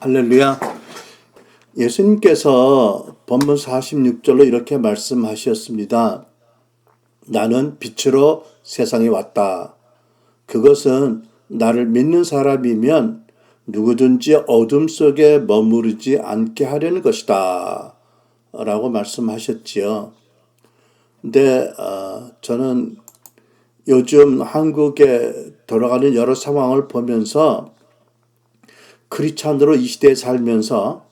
할렐루야. 예수님께서 본문 46절로 이렇게 말씀하셨습니다. 나는 빛으로 세상에 왔다. 그것은 나를 믿는 사람이면 누구든지 어둠 속에 머무르지 않게 하려는 것이다. 라고 말씀하셨지요. 근데 저는 요즘 한국에 돌아가는 여러 상황을 보면서 크리스찬으로 이 시대에 살면서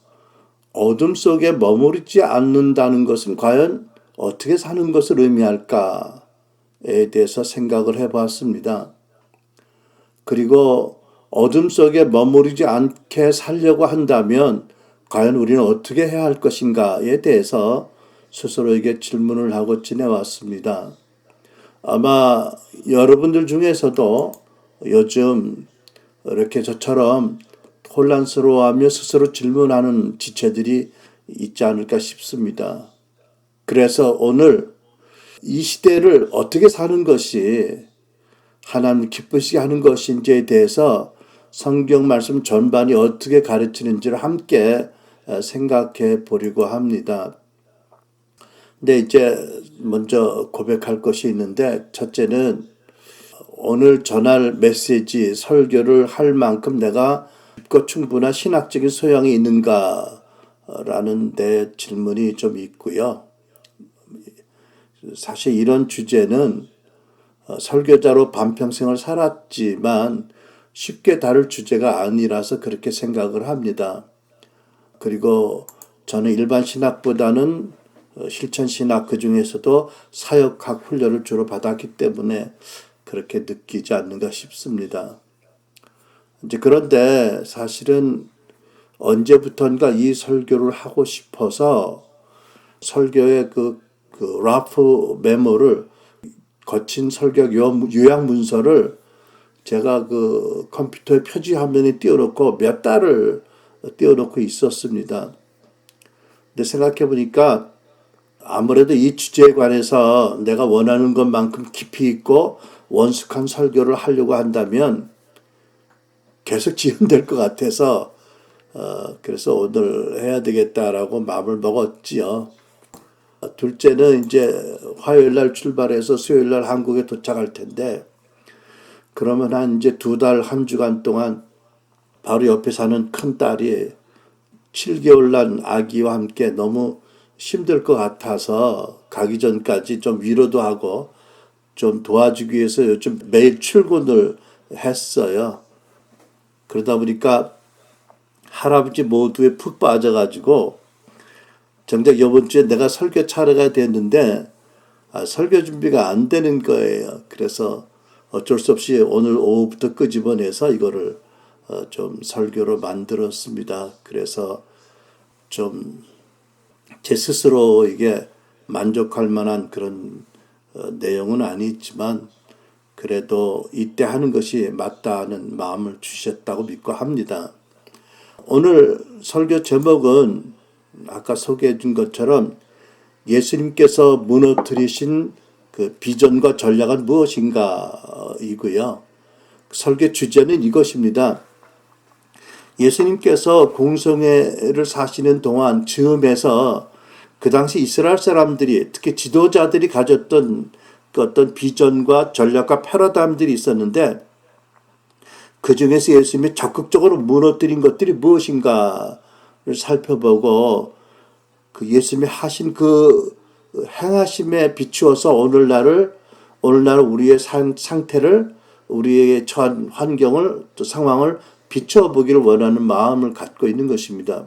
어둠 속에 머무르지 않는다는 것은 과연 어떻게 사는 것을 의미할까에 대해서 생각을 해봤습니다. 그리고 어둠 속에 머무르지 않게 살려고 한다면 과연 우리는 어떻게 해야 할 것인가에 대해서 스스로에게 질문을 하고 지내왔습니다. 아마 여러분들 중에서도 요즘 이렇게 저처럼 혼란스러워하며 스스로 질문하는 지체들이 있지 않을까 싶습니다. 그래서 오늘 이 시대를 어떻게 사는 것이 하나님 기쁘시게 하는 것인지에 대해서 성경 말씀 전반이 어떻게 가르치는지를 함께 생각해 보려고 합니다. 근데 이제 먼저 고백할 것이 있는데, 첫째는 오늘 전할 메시지 설교를 할 만큼 내가 깊고 충분한 신학적인 소양이 있는가라는 데 질문이 좀 있고요. 사실 이런 주제는 설교자로 반평생을 살았지만 쉽게 다룰 주제가 아니라서 그렇게 생각을 합니다. 그리고 저는 일반 신학보다는 실천 신학, 그 중에서도 사역학 훈련을 주로 받았기 때문에 그렇게 느끼지 않는가 싶습니다. 이제 그런데 사실은 언제부턴가 이 설교를 하고 싶어서 설교의 그 라프 메모를, 거친 설교 요약 문서를 제가 그 컴퓨터의 표지 화면에 띄워놓고 몇 달을 띄워놓고 있었습니다. 근데 생각해 보니까 아무래도 이 주제에 관해서 내가 원하는 것만큼 깊이 있고 원숙한 설교를 하려고 한다면 계속 지연될 것 같아서 그래서 오늘 해야 되겠다라고 마음을 먹었지요. 둘째는 이제 화요일 날 출발해서 수요일 날 한국에 도착할 텐데, 그러면 한 이제 2달, 한 주간 동안 바로 옆에 사는 큰 딸이 7개월 난 아기와 함께 너무 힘들 것 같아서 가기 전까지 좀 위로도 하고 좀 도와주기 위해서 요즘 매일 출근을 했어요. 그러다 보니까 할아버지 모두에 푹 빠져가지고 정작 이번 주에 내가 설교 차려가 됐는데 설교 준비가 안 되는 거예요. 그래서 어쩔 수 없이 오늘 오후부터 끄집어내서 이거를 좀 설교로 만들었습니다. 그래서 좀 제 스스로 이게 만족할 만한 그런 내용은 아니지만 그래도 이때 하는 것이 맞다는 마음을 주셨다고 믿고 합니다. 오늘 설교 제목은 아까 소개해 준 것처럼 예수님께서 무너뜨리신 그 비전과 전략은 무엇인가 이고요. 설교 주제는 이것입니다. 예수님께서 공생애를 사시는 동안 즈음에서 그 당시 이스라엘 사람들이, 특히 지도자들이 가졌던 그 어떤 비전과 전략과 패러다임들이 있었는데, 그 중에서 예수님이 적극적으로 무너뜨린 것들이 무엇인가를 살펴보고 그 예수님이 하신 그 행하심에 비추어서 오늘날 우리의 상태를, 우리의 처한 환경을, 또 상황을 비추어 보기를 원하는 마음을 갖고 있는 것입니다.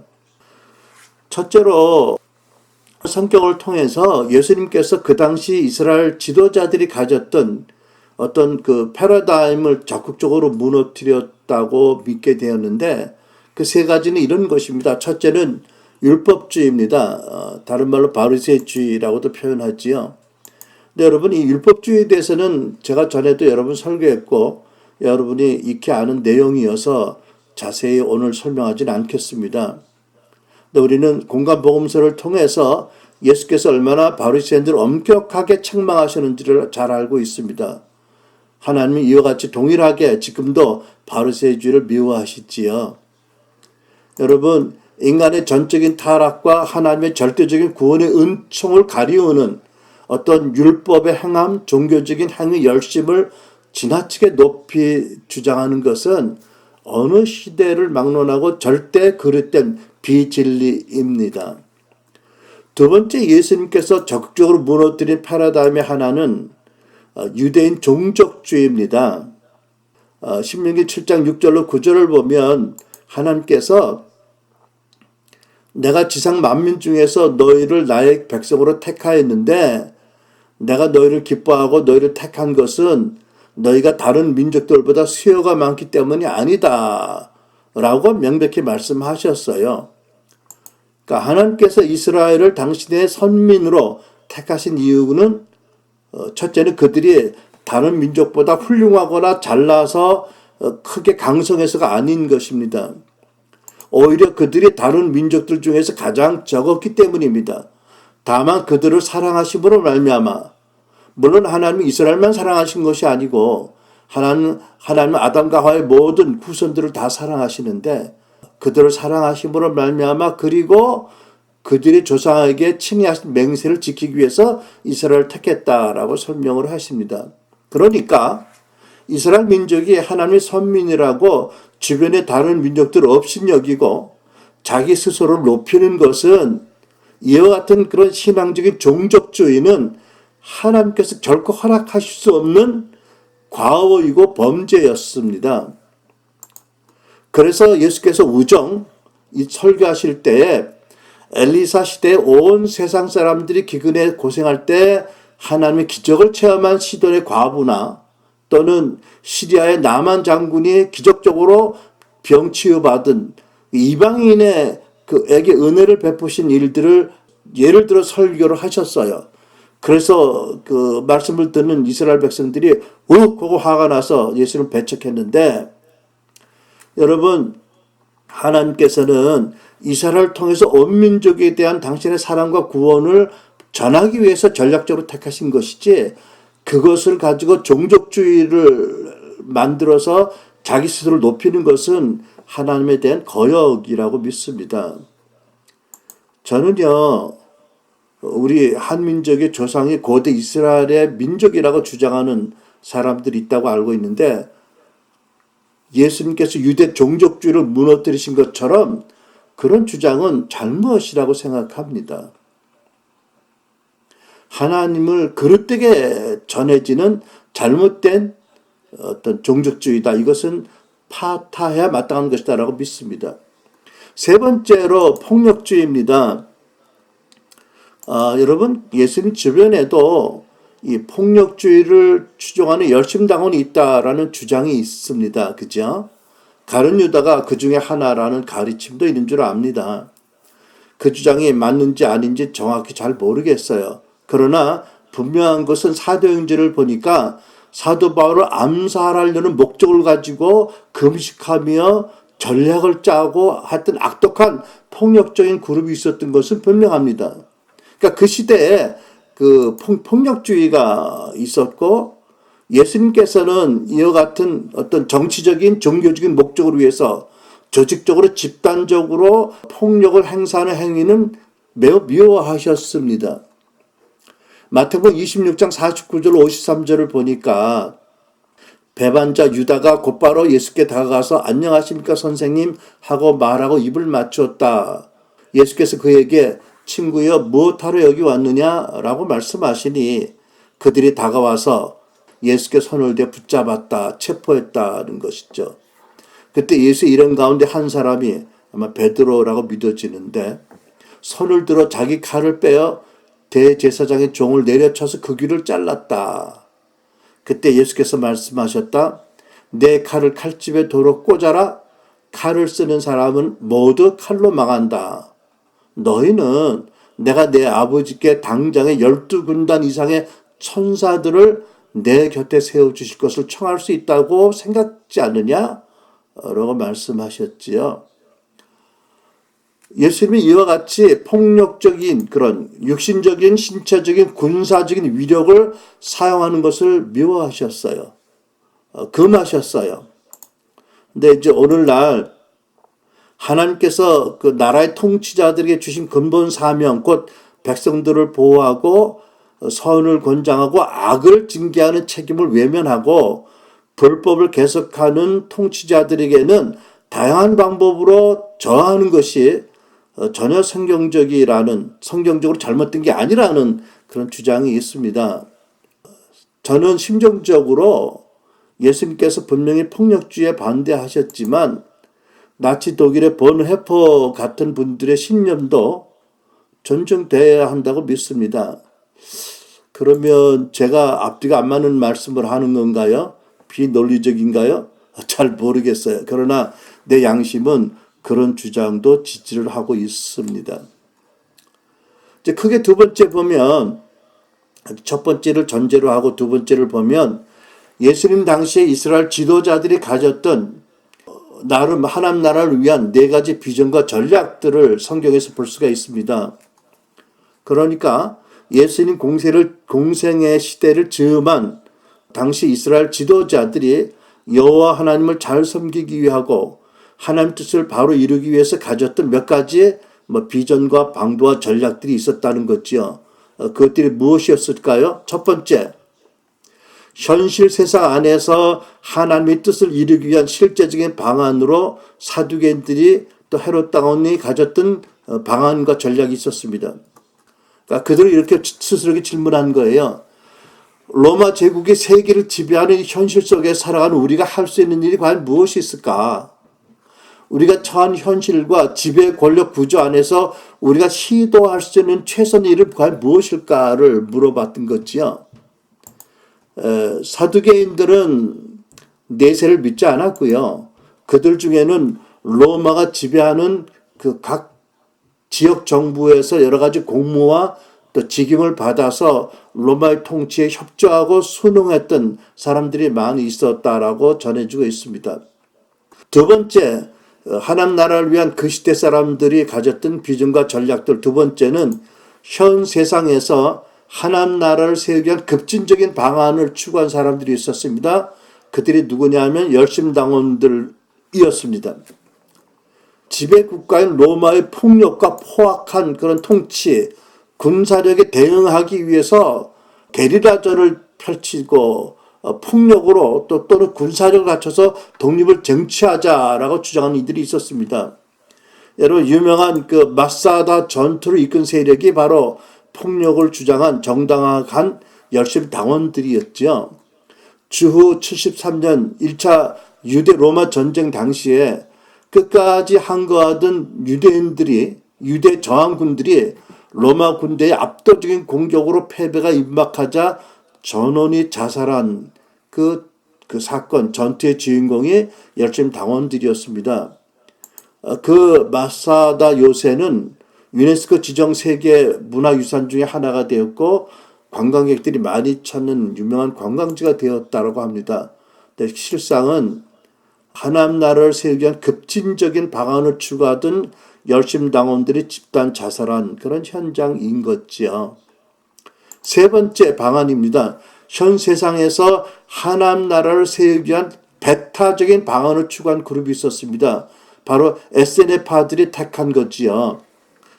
첫째로 성경을 통해서 예수님께서 그 당시 이스라엘 지도자들이 가졌던 어떤 그 패러다임을 적극적으로 무너뜨렸다고 믿게 되었는데, 그 세 가지는 이런 것입니다. 첫째는 율법주의입니다. 다른 말로 바리새주의라고도 표현하지요. 근데 여러분, 이 율법주의에 대해서는 제가 전에도 여러분 설교했고 여러분이 익히 아는 내용이어서 자세히 오늘 설명하지는 않겠습니다. 근데 우리는 공간복음서를 통해서 예수께서 얼마나 바리새인들을 엄격하게 책망하시는지를 잘 알고 있습니다. 하나님이 이와 같이 동일하게 지금도 바리새주의를 미워하시지요. 여러분, 인간의 전적인 타락과 하나님의 절대적인 구원의 은총을 가리우는 어떤 율법의 행함, 종교적인 행위 열심을 지나치게 높이 주장하는 것은 어느 시대를 막론하고 절대 그릇된 비진리입니다. 두 번째, 예수님께서 적극적으로 무너뜨린 패러다임의 하나는 유대인 종족주의입니다. 신명기 7장 6절로 9절을 보면 하나님께서 내가 지상 만민 중에서 너희를 나의 백성으로 택하였는데 내가 너희를 기뻐하고 너희를 택한 것은 너희가 다른 민족들보다 수요가 많기 때문이 아니다 라고 명백히 말씀하셨어요. 그러니까 하나님께서 이스라엘을 당신의 선민으로 택하신 이유는 첫째는 그들이 다른 민족보다 훌륭하거나 잘나서 크게 강성해서가 아닌 것입니다. 오히려 그들이 다른 민족들 중에서 가장 적었기 때문입니다. 다만 그들을 사랑하심으로 말미암아, 물론 하나님은 이스라엘만 사랑하신 것이 아니고 하나님은 아담과 하와의 모든 후손들을 다 사랑하시는데 그들을 사랑하심으로 말미암아 그리고 그들의 조상에게 친히 하신 맹세를 지키기 위해서 이스라엘을 택했다라고 설명을 하십니다. 그러니까 이스라엘 민족이 하나님의 선민이라고 주변의 다른 민족들을 업신여기고 자기 스스로를 높이는 것은 이와 같은 그런 신앙적인 종족주의는 하나님께서 결코 허락하실 수 없는 과오이고 범죄였습니다. 그래서 예수께서 이 설교하실 때에 엘리사 시대에 온 세상 사람들이 기근에 고생할 때 하나님의 기적을 체험한 시돈의 과부나 또는 시리아의 나만 장군이 기적적으로 병치유받은 이방인의 그에게 은혜를 베푸신 일들을 예를 들어 설교를 하셨어요. 그래서 그 말씀을 듣는 이스라엘 백성들이 하고 화가 나서 예수를 배척했는데 여러분, 하나님께서는 이스라엘을 통해서 온 민족에 대한 당신의 사랑과 구원을 전하기 위해서 전략적으로 택하신 것이지 그것을 가지고 종족주의를 만들어서 자기 스스로를 높이는 것은 하나님에 대한 거역이라고 믿습니다. 저는요, 우리 한민족의 조상이 고대 이스라엘의 민족이라고 주장하는 사람들이 있다고 알고 있는데 예수님께서 유대 종족주의를 무너뜨리신 것처럼 그런 주장은 잘못이라고 생각합니다. 하나님을 그릇되게 전해지는 잘못된 어떤 종족주의다. 이것은 파타해야 마땅한 것이다 라고 믿습니다. 세 번째로 폭력주의입니다. 여러분, 예수님 주변에도 이 폭력주의를 추종하는 열심당원이 있다라는 주장이 있습니다. 그죠? 가룟 유다가 그 중에 하나라는 가르침도 있는 줄 압니다. 그 주장이 맞는지 아닌지 정확히 잘 모르겠어요. 그러나 분명한 것은 사도행전을 보니까 사도 바울을 암살하려는 목적을 가지고 금식하며 전략을 짜고 하여튼 악독한 폭력적인 그룹이 있었던 것은 분명합니다. 그러니까 그 시대에 그 폭력주의가 있었고 예수님께서는 이와 같은 어떤 정치적인 종교적인 목적을 위해서 조직적으로 집단적으로 폭력을 행사하는 행위는 매우 미워하셨습니다. 마태복음 26장 49절 53절을 보니까 배반자 유다가 곧바로 예수께 다가가서 안녕하십니까 선생님 하고 말하고 입을 맞추었다. 예수께서 그에게 친구여 무엇하러 여기 왔느냐라고 말씀하시니 그들이 다가와서 예수께 손을 대 붙잡았다 체포했다는 것이죠. 그때 예수의 이런 가운데 한 사람이 아마 베드로라고 믿어지는데 손을 들어 자기 칼을 빼어 대제사장의 종을 내려쳐서 그 귀를 잘랐다. 그때 예수께서 말씀하셨다. 내 칼을 칼집에 도로 꽂아라. 칼을 쓰는 사람은 모두 칼로 망한다. 너희는 내가 내 아버지께 당장에 12군단 이상의 천사들을 내 곁에 세워주실 것을 청할 수 있다고 생각지 않느냐? 라고 말씀하셨지요. 예수님이 이와 같이 폭력적인 그런 육신적인 신체적인 군사적인 위력을 사용하는 것을 미워하셨어요. 금하셨어요. 근데 이제 오늘날 하나님께서 그 나라의 통치자들에게 주신 근본 사명, 곧 백성들을 보호하고 선을 권장하고 악을 징계하는 책임을 외면하고 불법을 계속하는 통치자들에게는 다양한 방법으로 저항하는 것이 전혀 성경적으로 잘못된 게 아니라는 그런 주장이 있습니다. 저는 심정적으로 예수님께서 분명히 폭력주의에 반대하셨지만 나치 독일의 본헤퍼 같은 분들의 신념도 존중돼야 한다고 믿습니다. 그러면 제가 앞뒤가 안 맞는 말씀을 하는 건가요? 비논리적인가요? 잘 모르겠어요. 그러나 내 양심은 그런 주장도 지지를 하고 있습니다. 이제 크게 두 번째 보면, 첫 번째를 전제로 하고 두 번째를 보면 예수님 당시에 이스라엘 지도자들이 가졌던 나름 하나님 나라를 위한 네 가지 비전과 전략들을 성경에서 볼 수가 있습니다. 그러니까 예수님 공생의 시대를 즈음한 당시 이스라엘 지도자들이 여호와 하나님을 잘 섬기기 위하고 하나님 뜻을 바로 이루기 위해서 가졌던 몇 가지의 비전과 방도와 전략들이 있었다는 거지요. 그것들이 무엇이었을까요? 첫 번째, 현실 세상 안에서 하나님의 뜻을 이루기 위한 실제적인 방안으로 사두개인들이 또 헤롯 당원이 가졌던 방안과 전략이 있었습니다. 그러니까 그들은 이렇게 스스로에게 질문한 거예요. 로마 제국이 세계를 지배하는 현실 속에 살아가는 우리가 할 수 있는 일이 과연 무엇이 있을까? 우리가 처한 현실과 지배 권력 구조 안에서 우리가 시도할 수 있는 최선의 일은 과연 무엇일까를 물어봤던 거지요. 사두개인들은 내세를 믿지 않았고요. 그들 중에는 로마가 지배하는 그 각 지역 정부에서 여러 가지 공무와 또 직임을 받아서 로마의 통치에 협조하고 순응했던 사람들이 많이 있었다라고 전해지고 있습니다. 두 번째, 하나님 나라를 위한 그 시대 사람들이 가졌던 비전과 전략들. 두 번째는 현 세상에서 하나님 나라를 세우기 위한 급진적인 방안을 추구한 사람들이 있었습니다. 그들이 누구냐면 열심당원들이었습니다. 지배국가인 로마의 폭력과 포악한 그런 통치, 군사력에 대응하기 위해서 게리라전을 펼치고 폭력으로 또는 군사력을 갖춰서 독립을 쟁취하자라고 주장하는 이들이 있었습니다. 여러분 유명한 그 마사다 전투를 이끈 세력이 바로 폭력을 주장한 정당한 열심당원들이었죠. 주후 73년 1차 유대 로마 전쟁 당시에 끝까지 항거하던 유대 저항군들이 로마 군대의 압도적인 공격으로 패배가 임박하자 전원이 자살한 그 사건, 전투의 주인공이 열심당원들이었습니다. 그 마사다 요새는 유네스코 지정 세계 문화유산 중에 하나가 되었고 관광객들이 많이 찾는 유명한 관광지가 되었다고 합니다. 근데 실상은 하나님 나라를 세우기 위한 급진적인 방안을 추구하던 열심당원들이 집단 자살한 그런 현장인 거지요. 세 번째 방안입니다. 현 세상에서 하나님 나라를 세우기 위한 배타적인 방안을 추구한 그룹이 있었습니다. 바로 SNF파들이 택한 거지요.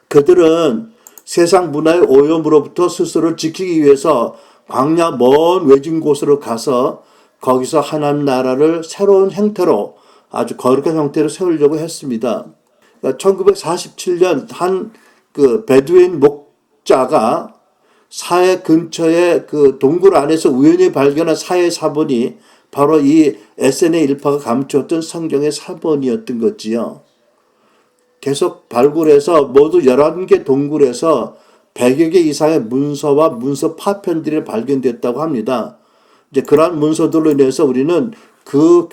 그들은 세상 문화의 오염으로부터 스스로를 지키기 위해서 광야 먼 외진 곳으로 가서 거기서 하나님 나라를 새로운 형태로 아주 거룩한 형태로 세우려고 했습니다. 1947년 한 그 베두인 목자가 사해 근처의 그 동굴 안에서 우연히 발견한 사해 사본이 바로 이 SNA 일파가 감추었던 성경의 사본이었던 거지요. 계속 발굴해서 모두 11개 동굴에서 100여 개 이상의 문서와 문서 파편들이 발견됐다고 합니다. 이제 그러한 문서들로 인해서 우리는 그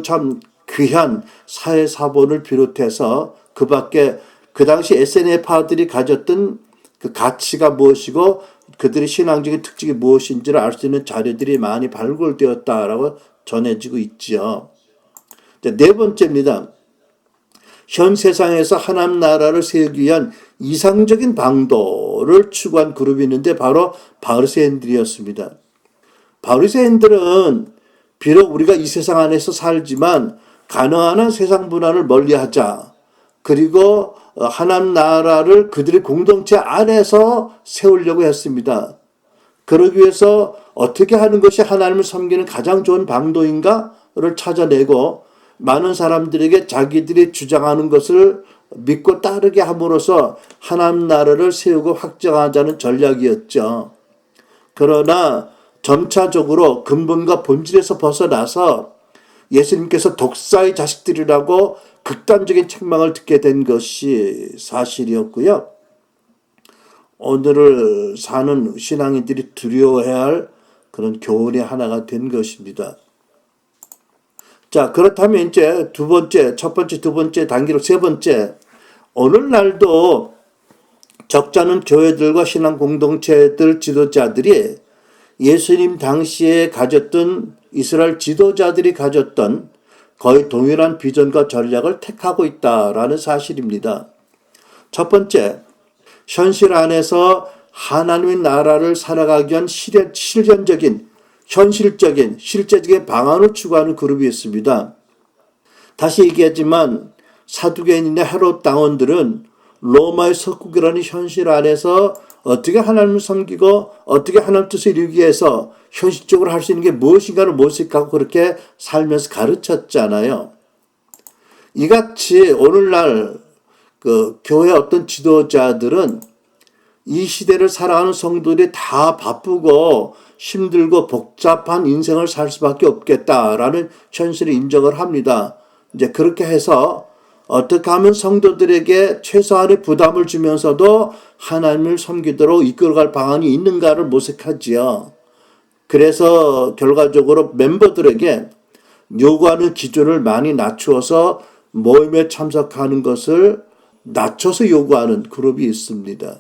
참 귀한 사해 사본을 비롯해서 그 밖에 그 당시 SNF파들이 가졌던 그 가치가 무엇이고 그들의 신앙적인 특징이 무엇인지를 알 수 있는 자료들이 많이 발굴되었다라고 전해지고 있지요. 네 번째입니다. 현 세상에서 하나님 나라를 세우기 위한 이상적인 방도를 추구한 그룹이 있는데 바로 바리새인들이었습니다. 바리새인들은 비록 우리가 이 세상 안에서 살지만 가능한 한 세상 문화를 멀리하자, 그리고 하나님 나라를 그들의 공동체 안에서 세우려고 했습니다. 그러기 위해서 어떻게 하는 것이 하나님을 섬기는 가장 좋은 방도인가를 찾아내고 많은 사람들에게 자기들이 주장하는 것을 믿고 따르게 함으로써 하나님 나라를 세우고 확장하자는 전략이었죠. 그러나 점차적으로 근본과 본질에서 벗어나서 예수님께서 독사의 자식들이라고 극단적인 책망을 듣게 된 것이 사실이었고요. 오늘을 사는 신앙인들이 두려워해야 할 그런 교훈의 하나가 된 것입니다. 자, 그렇다면 이제 첫 번째, 두 번째 단계로 세 번째, 오늘날도 적잖은 교회들과 신앙 공동체들 지도자들이 예수님 당시에 가졌던 이스라엘 지도자들이 가졌던 거의 동일한 비전과 전략을 택하고 있다라는 사실입니다. 첫 번째, 현실 안에서 하나님의 나라를 살아가기 위한 실현적인, 현실적인, 실제적인 방안을 추구하는 그룹이 있습니다. 다시 얘기하지만 사두개인이나 헤롯 당원들은 로마의 석국이라는 현실 안에서 어떻게 하나님을 섬기고 어떻게 하나님 뜻을 이루기 위해서 현실적으로 할 수 있는 게 무엇인가를 모색하고 그렇게 살면서 가르쳤잖아요. 이같이 오늘날 그 교회 어떤 지도자들은 이 시대를 살아가는 성도들이 다 바쁘고 힘들고 복잡한 인생을 살 수밖에 없겠다라는 현실을 인정을 합니다. 이제 그렇게 해서 어떻게 하면 성도들에게 최소한의 부담을 주면서도 하나님을 섬기도록 이끌어갈 방안이 있는가를 모색하지요. 그래서 결과적으로 멤버들에게 요구하는 기준을 많이 낮추어서 모임에 참석하는 것을 낮춰서 요구하는 그룹이 있습니다.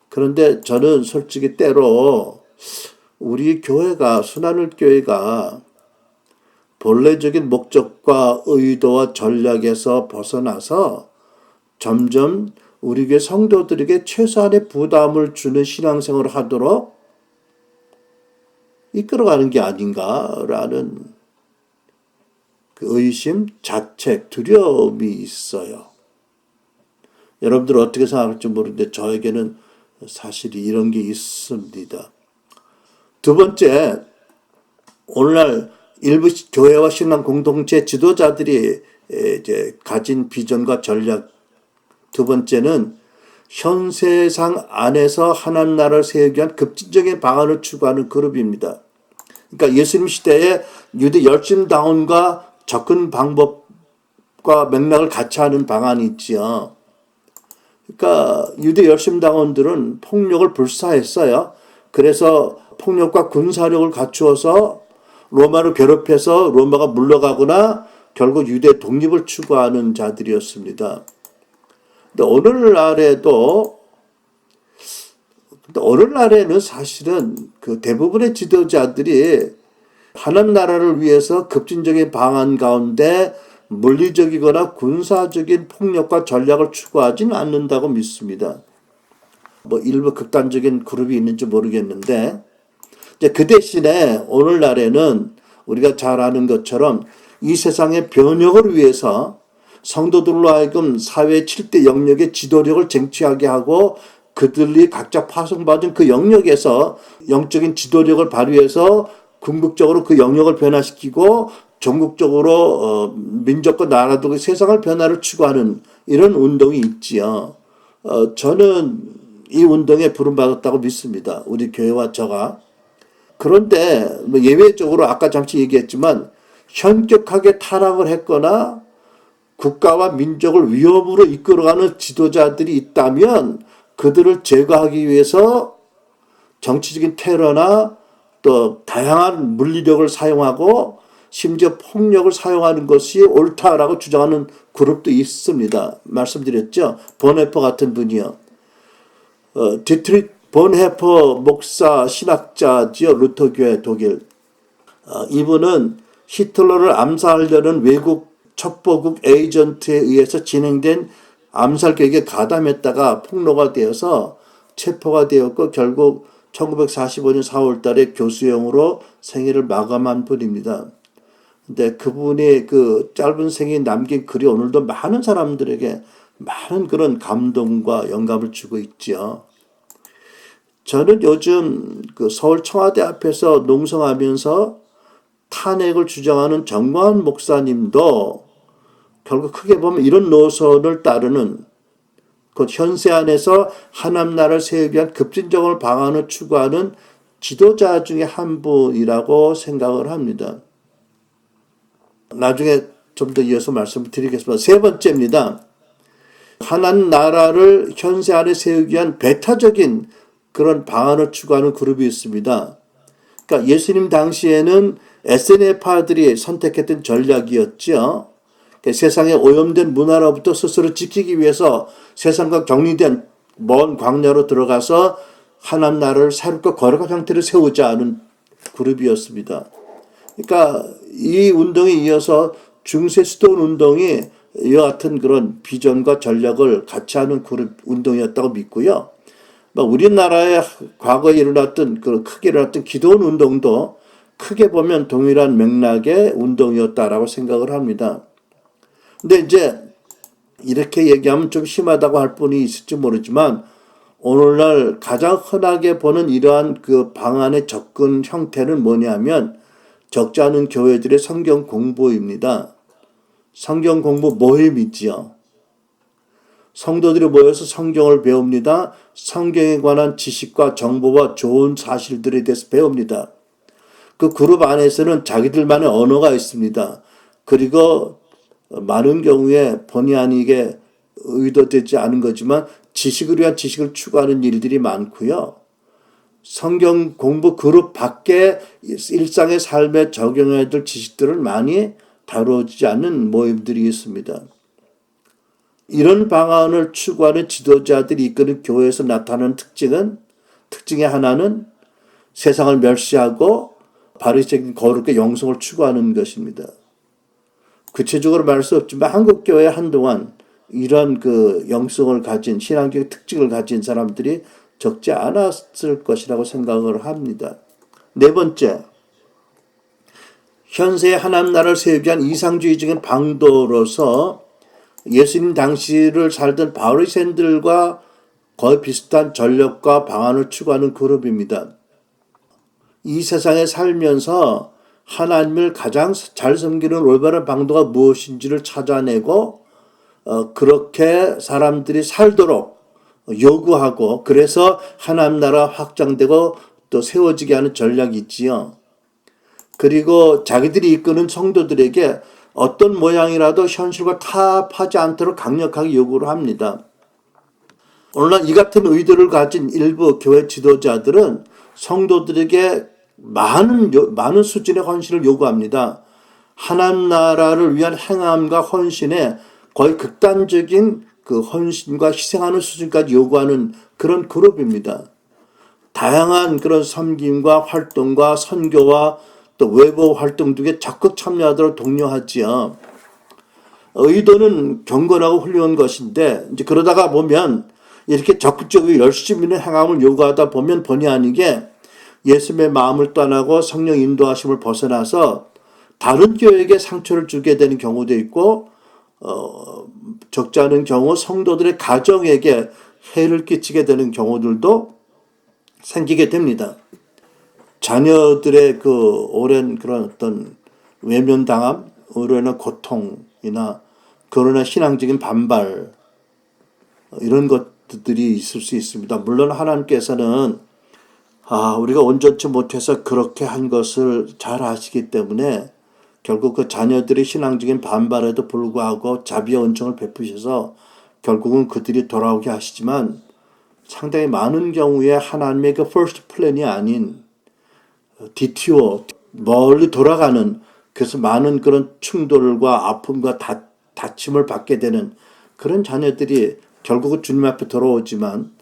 그런데 저는 솔직히 때로 우리 교회가, 순환을 교회가 본래적인 목적과 의도와 전략에서 벗어나서 점점 우리 교회 성도들에게 최소한의 부담을 주는 신앙생활을 하도록 이끌어가는 게 아닌가라는 그 의심, 자책, 두려움이 있어요. 여러분들 어떻게 생각할지 모르는데 저에게는 사실이 이런 게 있습니다. 두 번째, 오늘날 일부 교회와 신앙 공동체 지도자들이 이제 가진 비전과 전략. 두 번째는 현 세상 안에서 하나님 나라를 세우기 위한 급진적인 방안을 추구하는 그룹입니다. 그러니까 예수님 시대에 유대 열심당원과 접근 방법과 맥락을 같이 하는 방안이 있지요. 그러니까 유대 열심당원들은 폭력을 불사했어요. 그래서 폭력과 군사력을 갖추어서 로마를 괴롭혀서 로마가 물러가거나 결국 유대 독립을 추구하는 자들이었습니다. 근데 오늘날에는 사실은 그 대부분의 지도자들이 하나님 나라를 위해서 급진적인 방안 가운데 물리적이거나 군사적인 폭력과 전략을 추구하지는 않는다고 믿습니다. 일부 극단적인 그룹이 있는지 모르겠는데, 이제 그 대신에 오늘날에는 우리가 잘 아는 것처럼 이 세상의 변혁을 위해서 성도들로 하여금 사회 7대 영역의 지도력을 쟁취하게 하고 그들이 각자 파송받은 그 영역에서 영적인 지도력을 발휘해서 궁극적으로 그 영역을 변화시키고 전국적으로 민족과 나라도 세상을 변화를 추구하는 이런 운동이 있지요. 저는 이 운동에 부름받았다고 믿습니다. 우리 교회와 저가. 그런데 예외적으로 아까 잠시 얘기했지만 현격하게 타락을 했거나 국가와 민족을 위협으로 이끌어가는 지도자들이 있다면 그들을 제거하기 위해서 정치적인 테러나 또 다양한 물리력을 사용하고 심지어 폭력을 사용하는 것이 옳다라고 주장하는 그룹도 있습니다. 말씀드렸죠. 본헤퍼 같은 분이요. 디트리히 본헤퍼 목사 신학자지요. 루터교회 독일. 이분은 히틀러를 암살하려는 외국 첩보국 에이전트에 의해서 진행된 암살 계획에 가담했다가 폭로가 되어서 체포가 되었고 결국 1945년 4월 달에 교수형으로 생애를 마감한 분입니다. 근데 그분의 그 짧은 생에 남긴 글이 오늘도 많은 사람들에게 많은 그런 감동과 영감을 주고 있죠. 저는 요즘 그 서울 청와대 앞에서 농성하면서 탄핵을 주장하는 정광훈 목사님도 결국 크게 보면 이런 노선을 따르는 그 현세 안에서 하나님 나라를 세우기 위한 급진적을 방안을 추구하는 지도자 중에 한 분이라고 생각을 합니다. 나중에 좀 더 이어서 말씀을 드리겠습니다. 세 번째입니다. 하나님 나라를 현세 안에 세우기 위한 배타적인 그런 방안을 추구하는 그룹이 있습니다. 그러니까 예수님 당시에는 SNF파들이 선택했던 전략이었죠. 그러니까 세상에 오염된 문화로부터 스스로 지키기 위해서 세상과 격리된 먼 광야로 들어가서 하나님 나라를 새롭게 거룩한 형태를 세우자 하는 그룹이었습니다. 그러니까 이 운동에 이어서 중세 수도원 운동이 이와 같은 그런 비전과 전략을 같이 하는 그룹 운동이었다고 믿고요. 우리나라에 과거에 일어났던 그 크게 일어났던 기도원 운동도 크게 보면 동일한 맥락의 운동이었다라고 생각을 합니다. 근데 이제 이렇게 얘기하면 좀 심하다고 할 분이 있을지 모르지만 오늘날 가장 흔하게 보는 이러한 그 방안의 접근 형태는 뭐냐면 적지 않은 교회들의 성경 공부입니다. 성경 공부 모임이지요. 성도들이 모여서 성경을 배웁니다. 성경에 관한 지식과 정보와 좋은 사실들에 대해서 배웁니다. 그 그룹 안에서는 자기들만의 언어가 있습니다. 그리고 많은 경우에 본의 아니게 의도되지 않은 거지만 지식을 위한 지식을 추구하는 일들이 많고요. 성경 공부 그룹 밖에 일상의 삶에 적용해야 될 지식들을 많이 다루지 않는 모임들이 있습니다. 이런 방안을 추구하는 지도자들이 이끄는 교회에서 나타나는 특징의 하나는 세상을 멸시하고 바리새인 거룩의 영성을 추구하는 것입니다. 구체적으로 말할 수 없지만 한국 교회에 한동안 이런 그 영성을 가진 신앙적 특징을 가진 사람들이 적지 않았을 것이라고 생각을 합니다. 네 번째, 현세의 하나님 나라를 세우기 위한 이상주의적인 방도로서 예수님 당시를 살던 바리새인들과 거의 비슷한 전략과 방안을 추구하는 그룹입니다. 이 세상에 살면서 하나님을 가장 잘 섬기는 올바른 방도가 무엇인지를 찾아내고 그렇게 사람들이 살도록 요구하고 그래서 하나님 나라 확장되고 또 세워지게 하는 전략이 있지요. 그리고 자기들이 이끄는 성도들에게 어떤 모양이라도 현실과 타협하지 않도록 강력하게 요구를 합니다. 오늘날 이 같은 의도를 가진 일부 교회 지도자들은 성도들에게 많은 수준의 헌신을 요구합니다. 하나님 나라를 위한 행함과 헌신에 거의 극단적인 그 헌신과 희생하는 수준까지 요구하는 그런 그룹입니다. 다양한 그런 섬김과 활동과 선교와 또 외부 활동 등에 적극 참여하도록 독려하지요. 의도는 경건하고 훌륭한 것인데 이제 그러다가 보면 이렇게 적극적으로 열심히 있는 행함을 요구하다 보면 본의 아니게 예수님의 마음을 떠나고 성령 인도하심을 벗어나서 다른 교회에게 상처를 주게 되는 경우도 있고 적지 않은 경우 성도들의 가정에게 해를 끼치게 되는 경우들도 생기게 됩니다. 자녀들의 그 오랜 그런 어떤 외면당함, 의뢰나 고통이나 그러나 신앙적인 반발 이런 것들이 있을 수 있습니다. 물론 하나님께서는 우리가 온전치 못해서 그렇게 한 것을 잘 아시기 때문에 결국 그 자녀들의 신앙적인 반발에도 불구하고 자비와 은총을 베푸셔서 결국은 그들이 돌아오게 하시지만 상당히 많은 경우에 하나님의 그 first plan이 아닌 DTO, 멀리 돌아가는 그래서 많은 그런 충돌과 아픔과 다침을 받게 되는 그런 자녀들이 결국은 주님 앞에 돌아오지만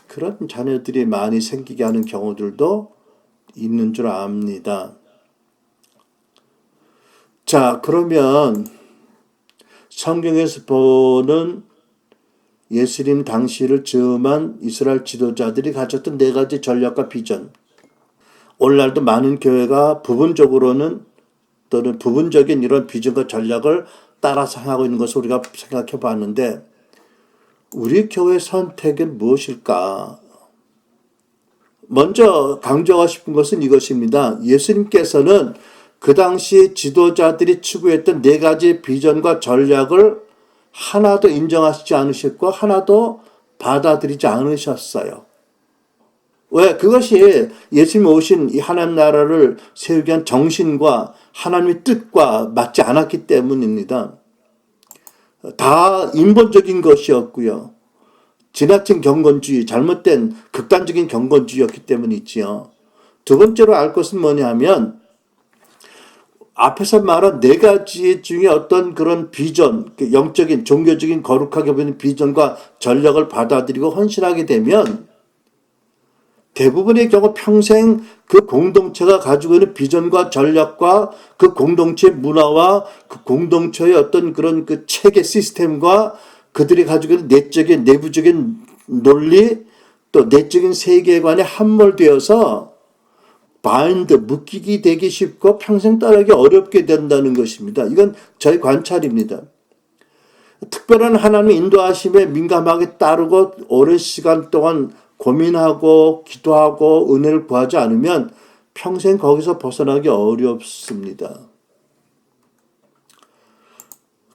그런 자녀들이 많이 생기게 하는 경우들도 있는 줄 압니다. 자, 그러면 성경에서 보는 예수님 당시를 즈음한 이스라엘 지도자들이 가졌던 네 가지 전략과 비전. 오늘날도 많은 교회가 부분적으로는 또는 부분적인 이런 비전과 전략을 따라서 하고 있는 것을 우리가 생각해 봤는데 우리 교회 선택은 무엇일까? 먼저 강조하고 싶은 것은 이것입니다. 예수님께서는 그 당시 지도자들이 추구했던 4가지 비전과 전략을 하나도 인정하시지 않으셨고 하나도 받아들이지 않으셨어요. 왜? 그것이 예수님 오신 이 하나님 나라를 세우기 위한 정신과 하나님의 뜻과 맞지 않았기 때문입니다. 다 인본적인 것이었고요. 지나친 경건주의, 잘못된 극단적인 경건주의였기 때문이지요. 두 번째로 알 것은 뭐냐 하면 앞에서 말한 4가지 중에 어떤 그런 비전, 영적인, 종교적인 거룩하게 보이는 비전과 전략을 받아들이고 헌신하게 되면 대부분의 경우 평생 그 공동체가 가지고 있는 비전과 전략과 그 공동체의 문화와 그 공동체의 어떤 그런 그 체계 시스템과 그들이 가지고 있는 내적인, 내부적인 논리 또 내적인 세계관에 함몰되어서 묶이게 되기 쉽고 평생 따르기 어렵게 된다는 것입니다. 이건 저희 관찰입니다. 특별한 하나님의 인도하심에 민감하게 따르고 오랜 시간 동안 고민하고 기도하고 은혜를 구하지 않으면 평생 거기서 벗어나기 어렵습니다.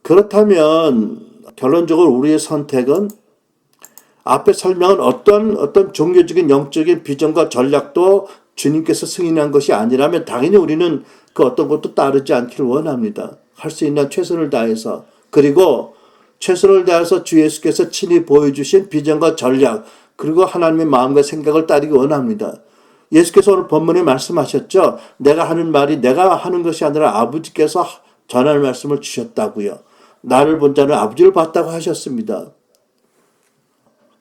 그렇다면 결론적으로 우리의 선택은 앞에 설명한 어떤 종교적인 영적인 비전과 전략도 주님께서 승인한 것이 아니라면 당연히 우리는 그 어떤 것도 따르지 않기를 원합니다. 할 수 있는 최선을 다해서 그리고 최선을 다해서 주 예수께서 친히 보여주신 비전과 전략 그리고 하나님의 마음과 생각을 따르기 원합니다. 예수께서 오늘 본문에 말씀하셨죠. 내가 하는 말이 내가 하는 것이 아니라 아버지께서 전할 말씀을 주셨다고요. 나를 본 자는 아버지를 봤다고 하셨습니다.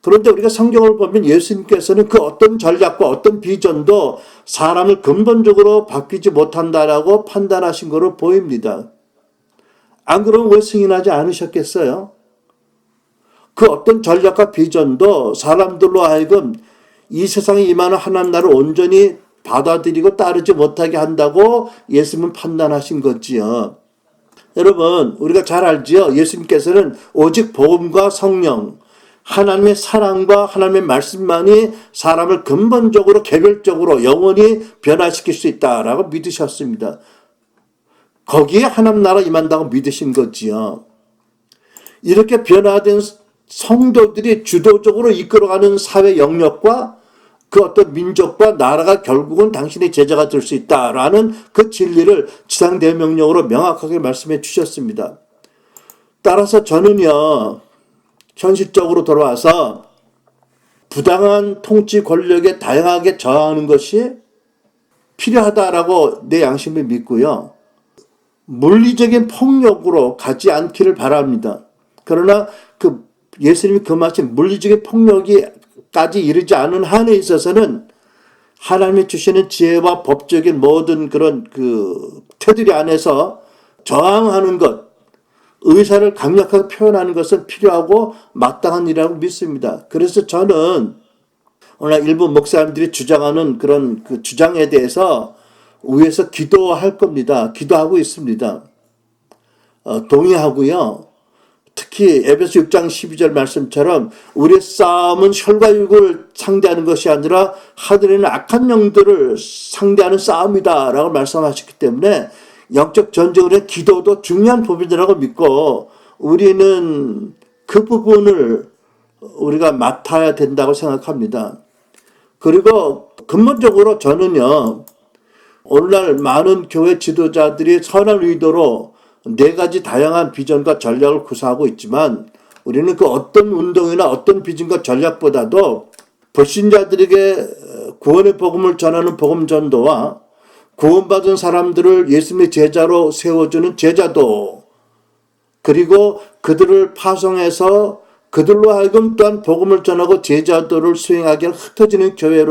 그런데 우리가 성경을 보면 예수님께서는 그 어떤 전략과 어떤 비전도 사람을 근본적으로 바뀌지 못한다라고 판단하신 것으로 보입니다. 안 그러면 왜 승인하지 않으셨겠어요? 그 어떤 전략과 비전도 사람들로 하여금 이 세상에 임하는 하나님 나라를 온전히 받아들이고 따르지 못하게 한다고 예수님은 판단하신 거지요. 여러분 우리가 잘 알지요. 예수님께서는 오직 복음과 성령 하나님의 사랑과 하나님의 말씀만이 사람을 근본적으로 개별적으로 영원히 변화시킬 수 있다라고 믿으셨습니다. 거기에 하나님 나라 임한다고 믿으신 거지요. 이렇게 변화된 성도들이 주도적으로 이끌어가는 사회 영역과 그 어떤 민족과 나라가 결국은 당신의 제자가 될 수 있다라는 그 진리를 지상대명령으로 명확하게 말씀해 주셨습니다. 따라서 저는요. 현실적으로 돌아와서 부당한 통치 권력에 다양하게 저항하는 것이 필요하다라고 내 양심을 믿고요. 물리적인 폭력으로 가지 않기를 바랍니다. 그러나 그 예수님이 금하신 물리적인 폭력이까지 이르지 않은 한에 있어서는 하나님이 주시는 지혜와 법적인 모든 그런 그 테두리 안에서 저항하는 것, 의사를 강력하게 표현하는 것은 필요하고 마땅한 일이라고 믿습니다. 그래서 저는 오늘 일부 목사님들이 주장하는 그런 그 주장에 대해서 위에서 기도할 겁니다. 기도하고 있습니다. 동의하고요. 특히 에베소 6장 12절 말씀처럼 우리의 싸움은 혈과 육을 상대하는 것이 아니라 하늘에 있는 악한 영들을 상대하는 싸움이다라고 말씀하셨기 때문에 영적 전쟁의 기도도 중요한 부분이라고 믿고 우리는 그 부분을 우리가 맡아야 된다고 생각합니다. 그리고 근본적으로 저는요. 오늘날 많은 교회 지도자들이 선한 의도로 4가지 다양한 비전과 전략을 구사하고 있지만 우리는 그 어떤 운동이나 어떤 비전과 전략보다도 불신자들에게 구원의 복음을 전하는 복음 전도와 구원받은 사람들을 예수님의 제자로 세워주는 제자도 그리고 그들을 파송해서 그들로 하여금 또한 복음을 전하고 제자도를 수행하게 흩어지는 교회로